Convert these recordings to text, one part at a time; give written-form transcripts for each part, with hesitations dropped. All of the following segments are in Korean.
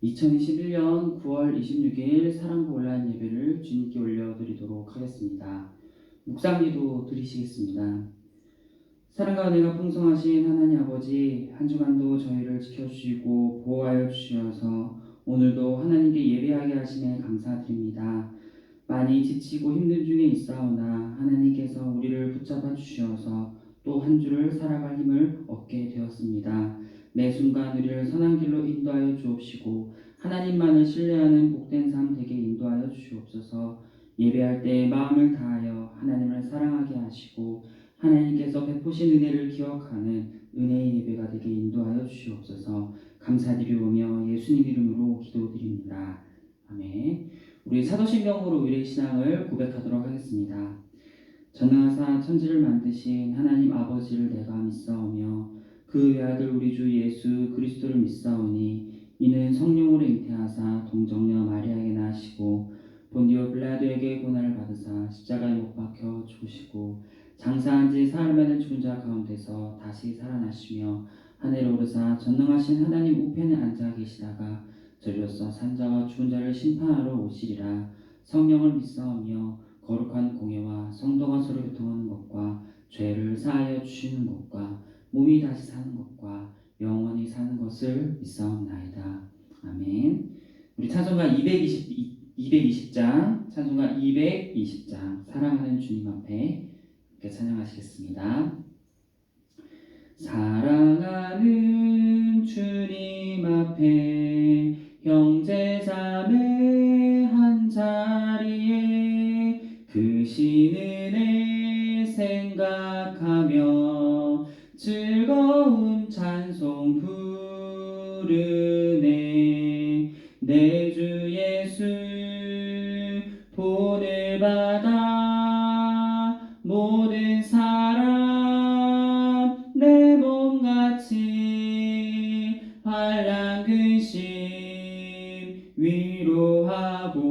2021년 9월 26일 사랑부 온라인 예배를 주님께 올려드리도록 하겠습니다. 묵상기도 드리시겠습니다. 사랑과 은혜가 풍성하신 하나님 아버지, 한 주간도 저희를 지켜주시고 보호하여 주셔서 오늘도 하나님께 예배하게 하심에 감사드립니다. 많이 지치고 힘든 중에 있사오나 하나님께서 우리를 붙잡아 주셔서 또 한 주를 살아갈 힘을 얻게 되었습니다. 매 순간 우리를 선한 길로 인도하여 주옵시고 하나님만을 신뢰하는 복된 삶 되게 인도하여 주시옵소서. 예배할 때 마음을 다하여 하나님을 사랑하게 하시고 하나님께서 베푸신 은혜를 기억하는 은혜의 예배가 되게 인도하여 주시옵소서. 감사드리오며 예수님 이름으로 기도드립니다. 아멘. 우리 사도신경으로 의뢰의 신앙을 고백하도록 하겠습니다. 전능하사 천지를 만드신 하나님 아버지를 내가 믿사오며 그 외아들 우리 주 예수 그리스도를 믿사오니 이는 성령으로 잉태하사 동정녀 마리아에게 나시고 본디오 빌라도에게 고난을 받으사 십자가에 못 박혀 죽으시고 장사한 지 사흘 만에 죽은 자 가운데서 다시 살아나시며 하늘에 오르사 전능하신 하나님 우편에 앉아 계시다가 저리로서 산자와 죽은 자를 심판하러 오시리라. 성령을 믿사오며 거룩한 공예와 성도가 서로 교통하는 것과 죄를 사하여 주시는 것과 몸이 다시 사는 것과 영원히 사는 것을 믿사옵나이다. 아멘. 우리 찬송가 220장 찬송가 220장 사랑하는 주님 앞에 이렇게 찬양하시겠습니다. 사랑하는 주님 앞에 형제자매 한자리에 그 신은혜 생각하며 즐거운 찬송 부르네. 내 주 예수 본을 받아 모든 사람 내 몸같이 환난 근심 위로하고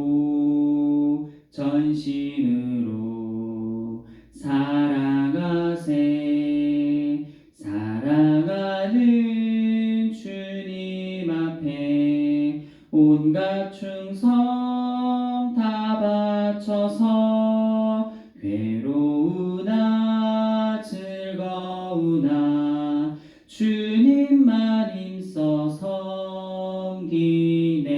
전심으로 사랑하세. 사랑하는 주님 앞에 온갖 충성 다 바쳐서 괴로우나 즐거우나 주님만 힘써 섬기네.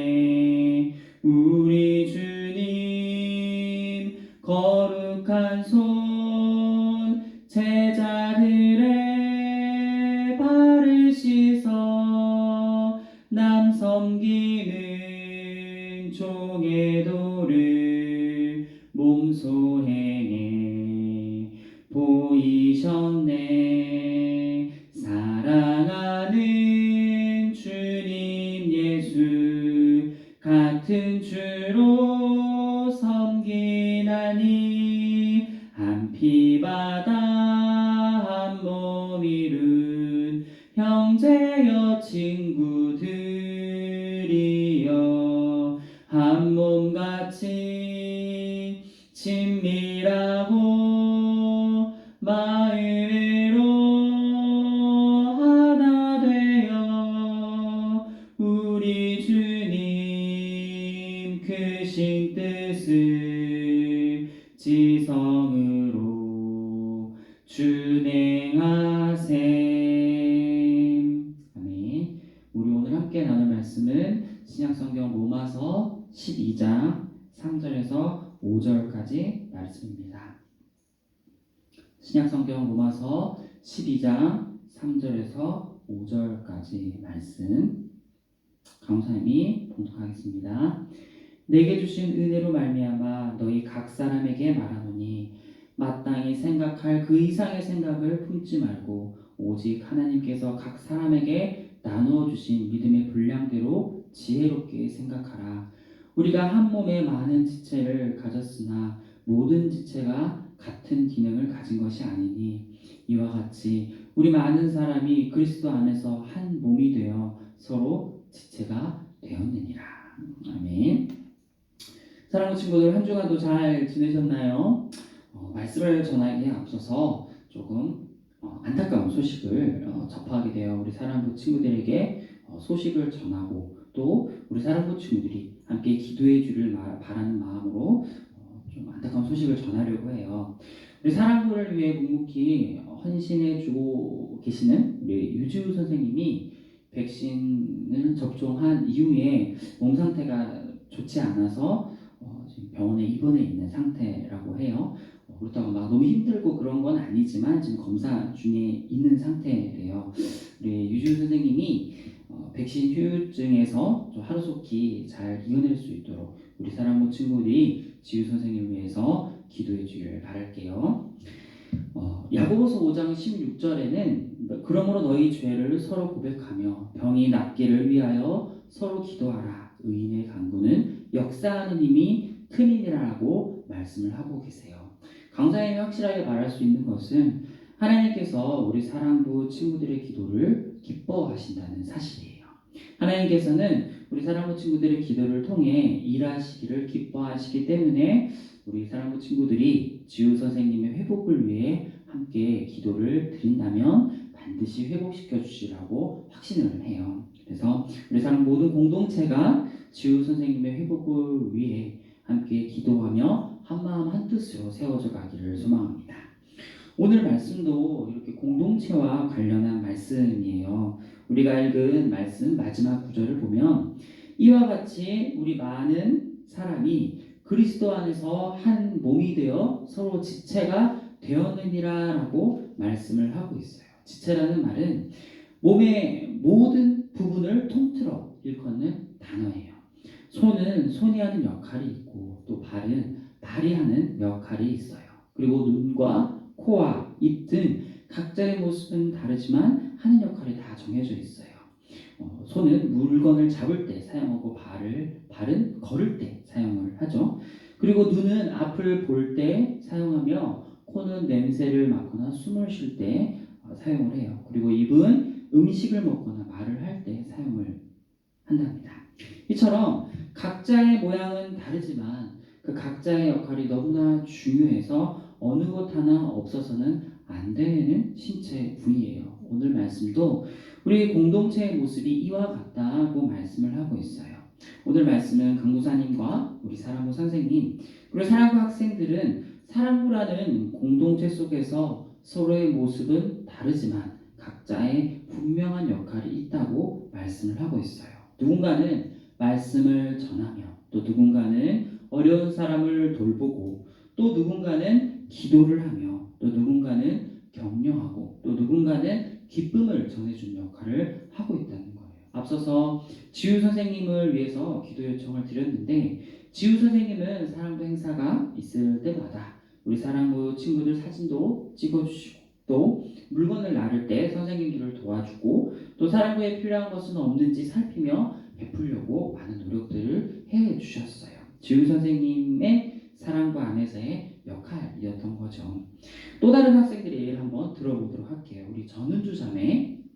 우리 주님 거룩한 손 제자들의 발을 씻어 남 섬기는 종의 도를 몸소 행해 보이셨네. 사랑하는 주님 예수 같은 주로 섬기나니 한 피바다 한 몸 이룬 형제여 친구들이여 한 몸같이 친밀하고 마음으로 하나 되어 우리 주님 크신 뜻을 지성으로 준행하세. 아멘. 우리 오늘 함께 나눌 말씀은 신약성경 로마서 12장 3절에서 5절까지 말씀입니다. 신약성경 로마서 12장 3절에서 5절까지 말씀 강사님이 봉독하겠습니다. 내게 주신 은혜로 말미암아 너희 각 사람에게 말하노니 마땅히 생각할 그 이상의 생각을 품지 말고 오직 하나님께서 각 사람에게 나누어 주신 믿음의 분량대로 지혜롭게 생각하라. 우리가 한 몸에 많은 지체를 가졌으나 모든 지체가 같은 기능을 가진 것이 아니니 이와 같이 우리 많은 사람이 그리스도 안에서 한 몸이 되어 서로 지체가 되었느니라. 아멘. 사랑하는 친구들, 한 주간도 잘 지내셨나요? 말씀을 전하기에 앞서서 조금 안타까운 소식을 접하게 되어 우리 사랑하는 친구들에게 소식을 전하고 또 우리 우리 사랑부 친구들이 함께 기도해 주를 바라는 마음으로 좀 안타까운 소식을 전하려고 해요. 우리 사랑부를 위해 묵묵히 헌신해 주고 계시는 우리 유지우 선생님이 백신을 접종한 이후에 몸 상태가 좋지 않아서 지금 병원에 입원해 있는 상태라고 해요. 그렇다고 막 너무 힘들고 그런 건 아니지만 지금 검사 중에 있는 상태래요. 우리 유지우 선생님이 백신 후유증에서 좀 하루속히 잘 이겨낼 수 있도록 우리 사랑부 친구들이 지우 선생님을 위해서 기도해 주길 바랄게요. 야고보서 5장 16절에는 그러므로 너희 죄를 서로 고백하며 병이 낫기를 위하여 서로 기도하라. 의인의 간구는 역사하는 힘이 큰일이라고 말씀을 하고 계세요. 강사님이 확실하게 말할 수 있는 것은 하나님께서 우리 사랑부 친구들의 기도를 기뻐하신다는 사실이에요. 하나님께서는 우리 사랑부 친구들의 기도를 통해 일하시기를 기뻐하시기 때문에 우리 사랑부 친구들이 지우 선생님의 회복을 위해 함께 기도를 드린다면 반드시 회복시켜 주시라고 확신을 해요. 그래서 우리 사랑 모든 공동체가 지우 선생님의 회복을 위해 함께 기도하며 한마음 한뜻으로 세워져 가기를 소망합니다. 오늘 말씀도 이렇게 공동체와 관련한 말씀이에요. 우리가 읽은 말씀 마지막 구절을 보면 이와 같이 우리 많은 사람이 그리스도 안에서 한 몸이 되어 서로 지체가 되었느니라라고 말씀을 하고 있어요. 지체라는 말은 몸의 모든 부분을 통틀어 일컫는 단어예요. 손은 손이 하는 역할이 있고 또 발은 발이 하는 역할이 있어요. 그리고 눈과 코와 입 등 각자의 모습은 다르지만 하는 역할이 다 정해져 있어요. 손은 물건을 잡을 때 사용하고 발은 걸을 때 사용을 하죠. 그리고 눈은 앞을 볼 때 사용하며 코는 냄새를 맡거나 숨을 쉴 때 사용을 해요. 그리고 입은 음식을 먹거나 말을 할 때 사용을 한답니다. 이처럼 각자의 모양은 다르지만 그 각자의 역할이 너무나 중요해서 어느 것 하나 없어서는 안 되는 신체 부위예요. 오늘 말씀도 우리 공동체의 모습이 이와 같다고 말씀을 하고 있어요. 오늘 말씀은 강구사님과 우리 사랑부 선생님 그리고 사랑부 학생들은 사랑부라는 공동체 속에서 서로의 모습은 다르지만 각자의 분명한 역할이 있다고 말씀을 하고 있어요. 누군가는 말씀을 전하며 또 누군가는 어려운 사람을 돌보고 또 누군가는 기도를 하며 또 누군가는 격려하고 또 누군가는 기쁨을 전해주는 역할을 하고 있다는 거예요. 앞서서 지우 선생님을 위해서 기도 요청을 드렸는데 지우 선생님은 사랑부 행사가 있을 때마다 우리 사랑부 친구들 사진도 찍어주시고 또 물건을 나를 때 선생님들을 도와주고 또 사랑부에 필요한 것은 없는지 살피며 베풀려고 많은 노력들을 해주셨어요. 지우 선생님의 사랑부 안에서의 역할이었던 거죠. 또 다른 학생들의 예를 한번 들어보도록 할게요. 우리 전은주 자매님은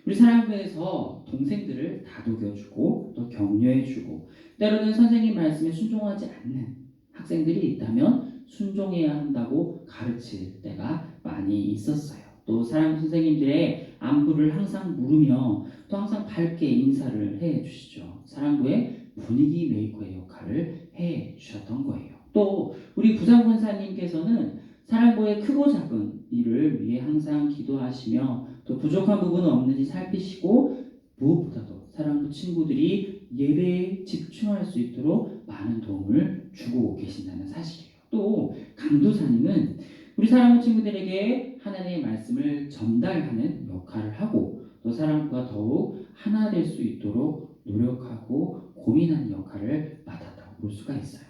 우리 사랑부에서 동생들을 다독여주고 또 격려해주고 때로는 선생님 말씀에 순종하지 않는 학생들이 있다면 순종해야 한다고 가르칠 때가 많이 있었어요. 또 사랑부 선생님들의 안부를 항상 물으며 또 항상 밝게 인사를 해주시죠. 사랑부의 분위기 메이커의 역할을 해주셨던 거예요. 또 우리 부장권사님께서는 사랑부의 크고 작은 일을 위해 항상 기도하시며 또 부족한 부분은 없는지 살피시고 무엇보다도 사랑부 친구들이 예배에 집중할 수 있도록 많은 도움을 주고 계신다는 사실이에요. 또 강도사님은 우리 사랑부 친구들에게 하나님의 말씀을 전달하는 역할을 하고 또 사랑부가 더욱 하나 될 수 있도록 노력하고 고민하는 역할을 맡았다고 볼 수가 있어요.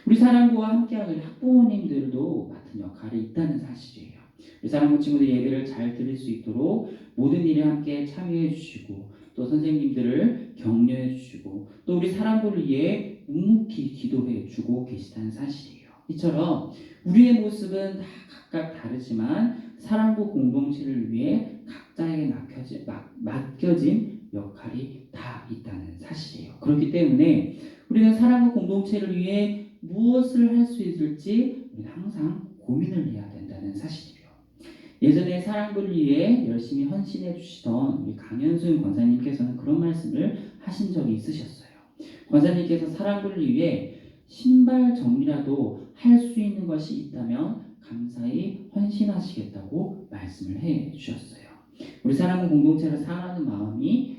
우리 사랑부와 함께하는 우리 학부모님들도 맡은 역할이 있다는 사실이에요. 우리 사랑부 친구들 예배를 잘 드릴 수 있도록 모든 일에 함께 참여해 주시고 또 선생님들을 격려해 주시고 또 우리 사랑부를 위해 묵묵히 기도해 주고 계시다는 사실이에요. 이처럼 우리의 모습은 다 각각 다르지만 사랑부 공동체를 위해 각자에게 맡겨진 역할이 다 있다는 사실이에요. 그렇기 때문에 우리는 사랑부 공동체를 위해 무엇을 할 수 있을지 우리는 항상 고민을 해야 된다는 사실이에요. 예전에 사랑부를 위해 열심히 헌신해 주시던 우리 강현순 권사님께서는 그런 말씀을 하신 적이 있으셨어요. 권사님께서 사람들을 위해 신발 정리라도 할 수 있는 것이 있다면 감사히 헌신하시겠다고 말씀을 해 주셨어요. 우리 사랑은 공동체를 사랑하는 마음이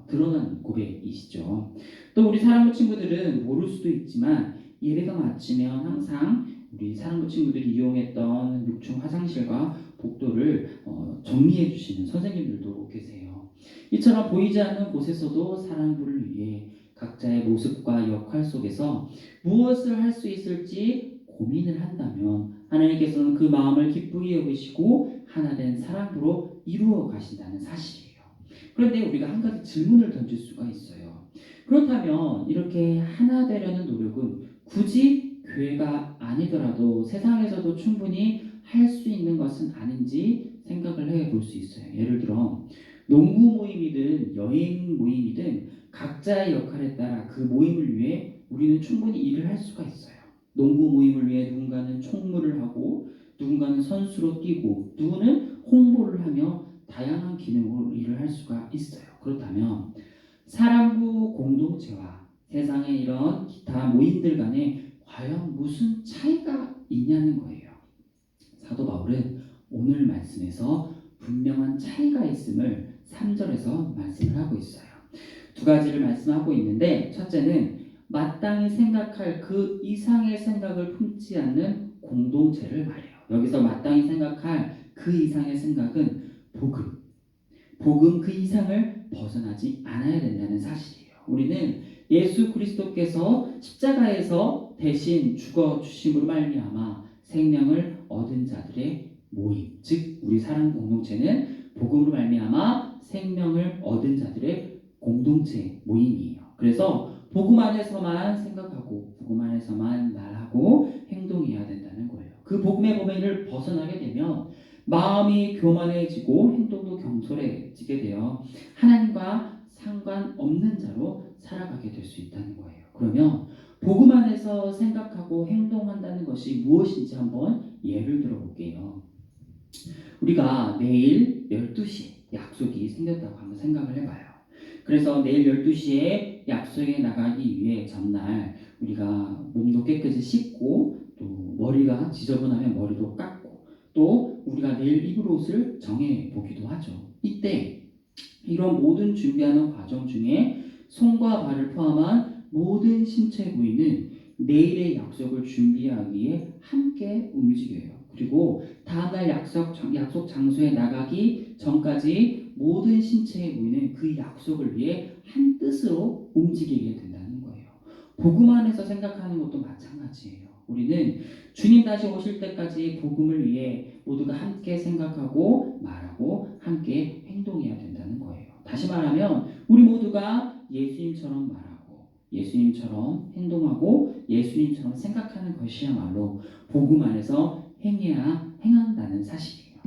드러난 고백이시죠. 또 우리 사랑부 친구들은 모를 수도 있지만 예배가 마치면 항상 우리 사랑부 친구들이 이용했던 6층 화장실과 복도를 정리해 주시는 선생님들도 계세요. 이처럼 보이지 않는 곳에서도 사랑부를 위해 각자의 모습과 역할 속에서 무엇을 할 수 있을지 고민을 한다면 하나님께서는 그 마음을 기쁘게 여기시고 하나된 사랑부로 이루어 가신다는 사실이에요. 그런데 우리가 한 가지 질문을 던질 수가 있어요. 그렇다면 이렇게 하나 되려는 노력은 굳이 교회가 아니더라도 세상에서도 충분히 할 수 있는 것은 아닌지 생각을 해볼 수 있어요. 예를 들어 농구 모임이든 여행 모임이든 각자의 역할에 따라 그 모임을 위해 우리는 충분히 일을 할 수가 있어요. 농구 모임을 위해 누군가는 총무를 하고 누군가는 선수로 뛰고 누구는 홍보를 하며 다양한 기능으로 일을 할 수가 있어요. 그렇다면 사랑부 공동체와 세상의 이런 기타 모임들 간에 과연 무슨 차이가 있냐는 거예요. 사도 바울은 오늘 말씀에서 분명한 차이가 있음을 3절에서 말씀을 하고 있어요. 두 가지를 말씀하고 있는데 첫째는 마땅히 생각할 그 이상의 생각을 품지 않는 공동체를 말해요. 여기서 마땅히 생각할 그 이상의 생각은 복음 그 이상을 벗어나지 않아야 된다는 사실이에요. 우리는 예수 그리스도께서 십자가에서 대신 죽어 주심으로 말미암아 생명을 얻은 자들의 모임, 즉 우리 사랑 공동체는 복음으로 말미암아 생명을 얻은 자들의 공동체 모임이에요. 그래서 복음 안에서만 생각하고 복음 안에서만 말하고 행동해야 된다는 거예요. 그 복음의 범위를 벗어나게 되면 마음이 교만해지고 행동도 경솔해지게 되어 하나님과 상관없는 자로 살아가게 될 수 있다는 거예요. 그러면 복음 안에서 생각하고 행동한다는 것이 무엇인지 한번 예를 들어볼게요. 우리가 내일 12시에 약속이 생겼다고 한번 생각을 해봐요. 그래서 내일 12시에 약속에 나가기 위해 전날 우리가 몸도 깨끗이 씻고 또 머리가 지저분하면 머리도 깎고 또 우리가 내일 입을 옷을 정해 보기도 하죠. 이때 이런 모든 준비하는 과정 중에 손과 발을 포함한 모든 신체 부위는 내일의 약속을 준비하기 위해 함께 움직여요. 그리고 다음날 약속 장소에 나가기 전까지 모든 신체의 부위는 그 약속을 위해 한 뜻으로 움직이게 된다는 거예요. 복음 안에서 생각하는 것도 마찬가지예요. 우리는 주님 다시 오실 때까지 복음을 위해 모두가 함께 생각하고 말하고 함께 행동해야 된다는 거예요. 다시 말하면 우리 모두가 예수님처럼 말하고 예수님처럼 행동하고 예수님처럼 생각하는 것이야말로 복음 안에서 행한다는 사실이에요.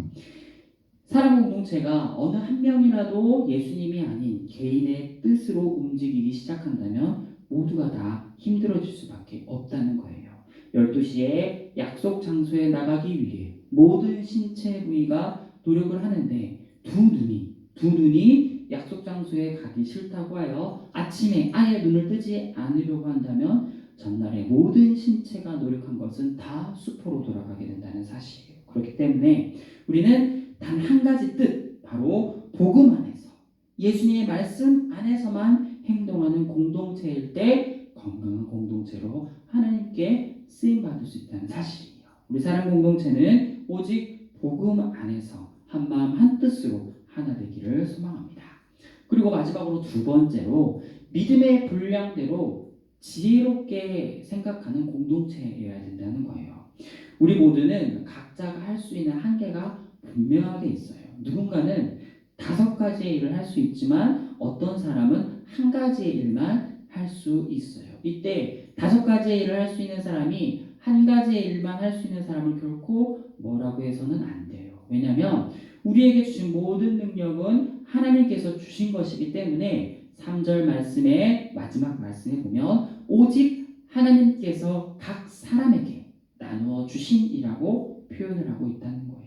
사랑 공동체가 어느 한 명이라도 예수님이 아닌 개인의 뜻으로 움직이기 시작한다면 모두가 다 힘들어질 수밖에 없다는 거예요. 12시에 약속 장소에 나가기 위해 모든 신체 부위가 노력을 하는데 두 눈이 약속 장소에 가기 싫다고 하여 아침에 아예 눈을 뜨지 않으려고 한다면 전날에 모든 신체가 노력한 것은 다 수포로 돌아가게 된다는 사실이에요. 그렇기 때문에 우리는 단 한 가지 뜻, 바로 복음 안에서 예수님의 말씀 안에서만 행동하는 공동체일 때 건강한 공동체로 하나님께 쓰임받을 수 있다는 사실이에요. 우리 사랑 공동체는 오직 복음 안에서 한마음 한뜻으로 하나 되기를 소망합니다. 그리고 마지막으로 두 번째로 믿음의 분량대로 지혜롭게 생각하는 공동체여야 된다는 거예요. 우리 모두는 각자가 할 수 있는 한계가 분명하게 있어요. 누군가는 5가지의 일을 할 수 있지만 어떤 사람은 한 가지의 일만 할 수 있어요. 이때 5가지의 일을 할 수 있는 사람이 한 가지의 일만 할 수 있는 사람을 결코 뭐라고 해서는 안 돼요. 왜냐하면 우리에게 주신 모든 능력은 하나님께서 주신 것이기 때문에 3절 말씀의 마지막 말씀에 보면 오직 하나님께서 각 사람에게 나누어 주신이라고 표현을 하고 있다는 거예요.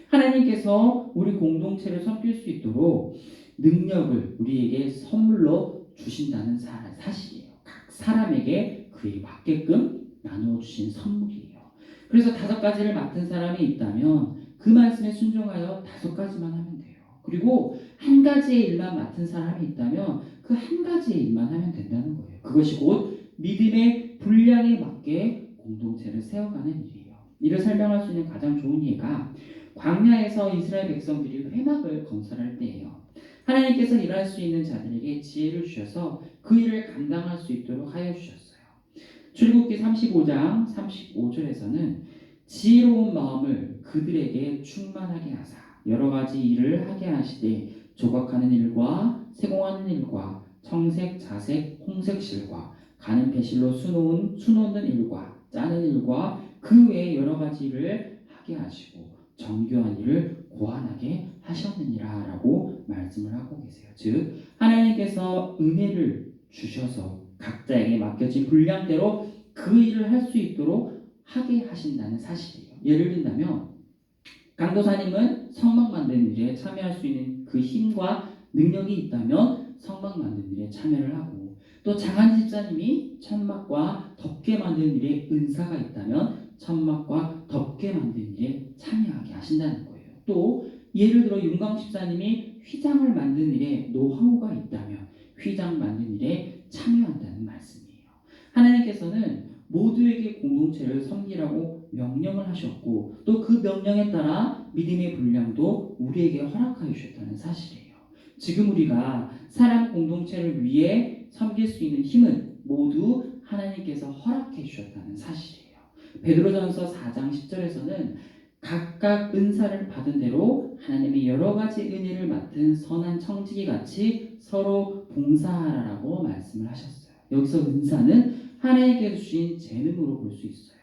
하나님께서 우리 공동체를 섬길 수 있도록 능력을 우리에게 선물로 주신다는 사실이에요. 각 사람에게 그에 맞게끔 나누어 주신 선물이에요. 그래서 5가지를 맡은 사람이 있다면 그 말씀에 순종하여 5가지만 하면 돼요. 그리고 한 가지의 일만 맡은 사람이 있다면 그 한 가지의 일만 하면 된다는 거예요. 그것이 곧 믿음의 분량에 맞게 공동체를 세워가는 일이에요. 이를 설명할 수 있는 가장 좋은 예가 광야에서 이스라엘 백성들이 회막을 건설할 때예요. 하나님께서 일할 수 있는 자들에게 지혜를 주셔서 그 일을 감당할 수 있도록 하여 주셨어요. 출애굽기 35장 35절에서는 지혜로운 마음을 그들에게 충만하게 하사 여러 가지 일을 하게 하시되 조각하는 일과 세공하는 일과 청색, 자색, 홍색 실과 가는 배실로 수놓는 일과 짜는 일과 그 외에 여러 가지 일을 하게 하시고 정교한 일을 고안하게 하셨느니라 라고 말씀을 하고 계세요. 즉 하나님께서 은혜를 주셔서 각자에게 맡겨진 분량대로 그 일을 할 수 있도록 하게 하신다는 사실이에요. 예를 든다면 강도사님은 성막 만드는 일에 참여할 수 있는 그 힘과 능력이 있다면 성막 만드는 일에 참여를 하고, 또 장한 집사님이 천막과 덮개 만드는 일에 은사가 있다면 천막과 덮개 만드는 일에 참여하게 하신다는 거예요. 또 예를 들어 윤광 집사님이 휘장을 만드는 일에 노하우가 있다면 휘장 만드는 일에 참여한다는 말씀이에요. 하나님께서는 모두에게 공동체를 섬기라고 명령을 하셨고 또 그 명령에 따라 믿음의 분량도 우리에게 허락하여 주셨다는 사실이에요. 지금 우리가 사람 공동체를 위해 섬길 수 있는 힘은 모두 하나님께서 허락해 주셨다는 사실이에요. 베드로전서 4장 10절에서는 각각 은사를 받은 대로 하나님의 여러 가지 은혜를 맡은 선한 청지기 같이 서로 봉사하라고 말씀을 하셨어요. 여기서 은사는 하나님께서 주신 재능으로 볼 수 있어요.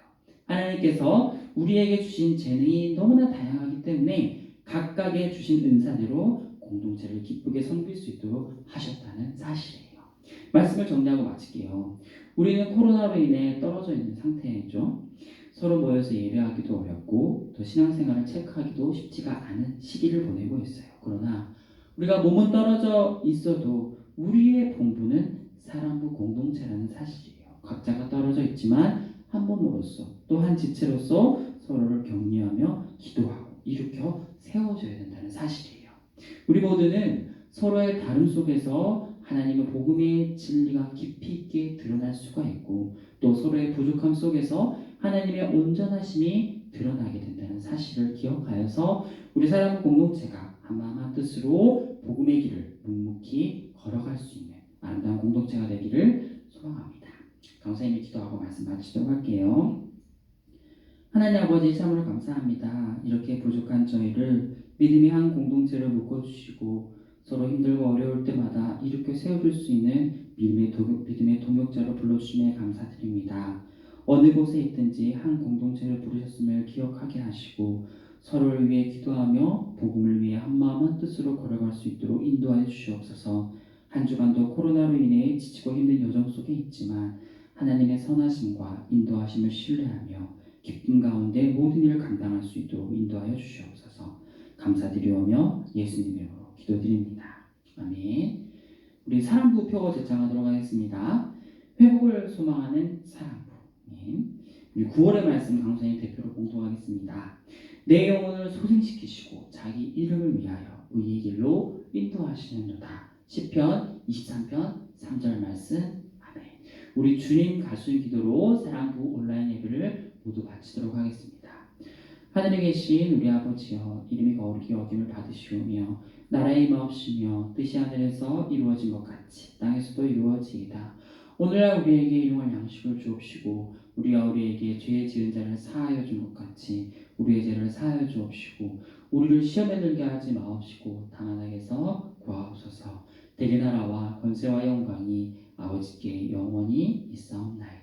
하나님께서 우리에게 주신 재능이 너무나 다양하기 때문에 각각의 주신 은사대로 공동체를 기쁘게 섬길 수 있도록 하셨다는 사실이에요. 말씀을 정리하고 마칠게요. 우리는 코로나로 인해 떨어져 있는 상태이죠. 서로 모여서 예배하기도 어렵고 또 신앙생활을 체크하기도 쉽지가 않은 시기를 보내고 있어요. 그러나 우리가 몸은 떨어져 있어도 우리의 본부는 사랑부 공동체라는 사실이에요. 각자가 떨어져 있지만 한 몸으로서 또 한 지체로서 서로를 격려하며 기도하고 일으켜 세워줘야 된다는 사실이에요. 우리 모두는 서로의 다름 속에서 하나님의 복음의 진리가 깊이 있게 드러날 수가 있고 또 서로의 부족함 속에서 하나님의 온전하심이 드러나게 된다는 사실을 기억하여서 우리 사람 공동체가 한마음 한뜻으로 복음의 길을 묵묵히 걸어갈 수 있는 아름다운 공동체가 되기를 소망합니다. 강사님이 기도하고 말씀 마치도록 할게요. 하나님 아버지 참으로 감사합니다. 이렇게 부족한 저희를 믿음의 한 공동체로 묶어주시고 서로 힘들고 어려울 때마다 일으켜 세워줄 수 있는 믿음의 동역자로 불러주심에 감사드립니다. 어느 곳에 있든지 한 공동체를 부르셨음을 기억하게 하시고 서로를 위해 기도하며 복음을 위해 한마음 한뜻으로 걸어갈 수 있도록 인도하여 주시옵소서. 한 주간도 코로나로 인해 지치고 힘든 여정 속에 있지만 하나님의 선하심과 인도하심을 신뢰하며 기쁨 가운데 모든 일을 감당할 수 있도록 인도하여 주시옵소서. 감사드리오며 예수님의 이름으로 기도드립니다. 아멘. 우리 사랑부 표 제창하도록 하겠습니다. 회복을 소망하는 사랑부. 우리 9월의 말씀 강사님 대표로 봉독하겠습니다. 내 영혼을 소생시키시고 자기 이름을 위하여 의의 길로 인도하시는도다. 시편 23편 3절 말씀. 아멘. 우리 주님 가수의 기도로 사랑부 온라인 예배를 모두 바치도록 하겠습니다. 하늘에 계신 우리 아버지여, 이름이 거룩히 여김을 받으시오며 나라의 마옵시며 뜻이 하늘에서 이루어진 것 같이 땅에서도 이루어지이다. 오늘날 우리에게 일용할 양식을 주옵시고 우리가 우리에게 죄 지은 자를 사하여 준 것 같이 우리의 죄를 사하여 주옵시고 우리를 시험에 들게 하지 마옵시고 다만 악에서 구하옵소서. 대개 나라와 권세와 영광이 아버지께 영원히 있사옵나이다.